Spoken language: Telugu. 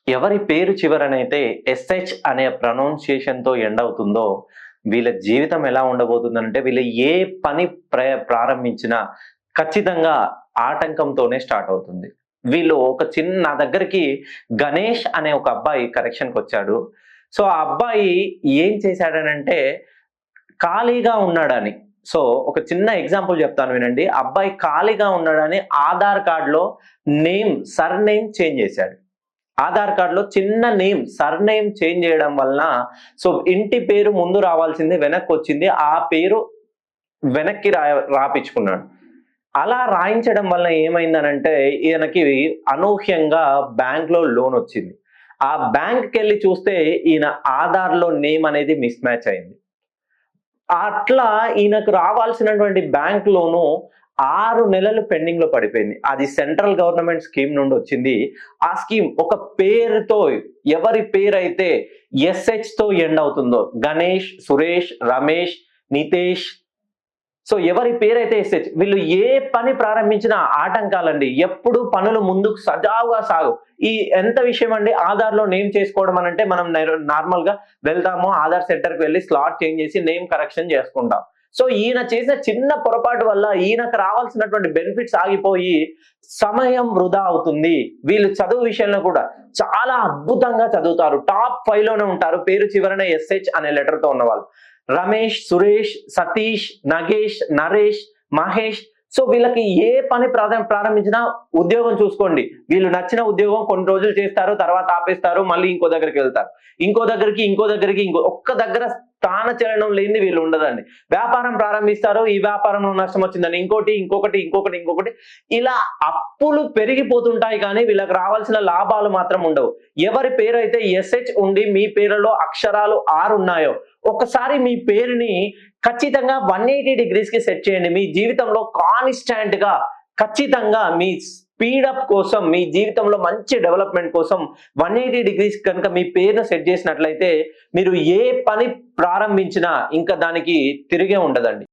ఎవరి పేరు చివరనైతే ఎస్‌హెచ్ అనే ప్రొనౌన్సియేషన్‌తో ఎండ్ అవుతుందో, వీళ్ళ జీవితం ఎలా ఉండబోతుందంటే, వీళ్ళు ఏ పని ప్రారంభించినా ఖచ్చితంగా ఆటంకంతోనే స్టార్ట్ అవుతుంది. వీళ్ళు ఒక నా దగ్గరికి గణేష్ అనే ఒక అబ్బాయి కరెక్షన్‌కొచ్చాడు. సో, ఆ అబ్బాయి ఏం చేశాడనంటే, ఖాళీగా ఉన్నాడని. సో, ఒక చిన్న ఎగ్జాంపుల్ చెప్తాను వినండి. అబ్బాయి ఖాళీగా ఉన్నాడని ఆధార్ కార్డ్‌లో సర్‌నేమ్ చేంజ్ చేశాడు. ఆధార్ కార్డ్‌లో చిన్న సర్‌నేమ్ చేంజ్ చేయడం వలన సో, ఇంటి పేరు ముందు రావాల్సింది వెనక్కొచ్చింది. ఆ పేరు వెనక్కి రాపిచ్చుకున్నాడు. అలా రాయించడం వల్ల ఏమైందనంటే, ఈయనకి అనూహ్యంగా బ్యాంక్‌లో లోనొచ్చింది. ఆ బ్యాంక్‌కెళ్ళి చూస్తే ఈయన ఆధార్‌లో నేమ్ అనేది మిస్ మ్యాచ్ అయింది. అట్లా ఈయనకు రావాల్సినటువంటి బ్యాంక్ లోను 6 నెలలు పెండింగ్‌లో పడిపోయింది. అది సెంట్రల్ గవర్నమెంట్ స్కీమ్ నుండొచ్చింది. ఆ స్కీమ్ ఒక పేరుతో ఎవరి పేరైతే ఎస్‌హెచ్‌తో ఎండ్ అవుతుందో గణేష్, సురేష్, రమేష్, నితేష్ సో, ఎవరి పేరైతే ఎస్‌హెచ్ వీళ్ళు ఏ పని ప్రారంభించినా ఆటంకాలండి. ఎప్పుడు పనులు ముందుకు సజావుగా సాగవు. ఎంత విషయం అండి ఆధార్‌లో నేమ్ చేసుకోవడం అనంటే మనం నార్మల్‌గా వెళ్తాము ఆధార్ సెంటర్‌కి వెళ్లి స్లాట్ చేంజ్ చేసి నేమ్ కరెక్షన్ చేసుకుంటాం. సో, ఈయన చేసిన చిన్న పొరపాటు వల్ల ఈయనకు రావాల్సినటువంటి బెనిఫిట్స్ ఆగిపోయి సమయం వృధా అవుతుంది. వీళ్ళు చదువు విషయంలో కూడా చాలా అద్భుతంగా చదువుతారు. టాప్ 5 లోనే ఉంటారు. పేరు చివరన ఎస్‌హెచ్ అనే లెటర్‌తో ఉన్నవాళ్ళు. రమేష్, సురేష్, సతీష్, నగేష్, నరేష్, మహేష్ సో, వీళ్ళకి ఏ పని ప్రారంభించినా ఉద్యోగం చూసుకోండి. వీళ్ళు నచ్చిన ఉద్యోగం కొన్ని రోజులు చేస్తారు. తర్వాత ఆపేస్తారు. మళ్ళీ ఇంకో దగ్గరికి వెళ్తారు. ఇంకో దగ్గరికి ఒక్క దగ్గర స్థానచలనం లేనిది వీళ్ళు ఉండదండి. వ్యాపారం ప్రారంభిస్తారు. ఈ వ్యాపారంలో నష్టం వచ్చిందని ఇంకొకటి ఇలా అప్పులు పెరిగిపోతుంటాయి కానీ వీళ్ళకి రావాల్సిన లాభాలు మాత్రం ఉండవు. ఎవరి పేరైతే ఎస్‌హెచ్ ఉండి మీ పేరులో అక్షరాలు 6 ఉన్నాయో ఒకసారి మీ పేరుని ఖచ్చితంగా 180 డిగ్రీస్‌కి సెట్ చేయండి. మీ జీవితంలో కాన్స్టాంట్‌గా ఖచ్చితంగా మీ స్పీడప్ కోసం, మీ జీవితంలో మంచి డెవలప్‌మెంట్ కోసం 180 డిగ్రీస్ కనుక మీ పేరును సెట్ చేసినట్లయితే మీరు ఏ పని ప్రారంభించినా ఇంకా దానికి తిరిగే ఉండదండి.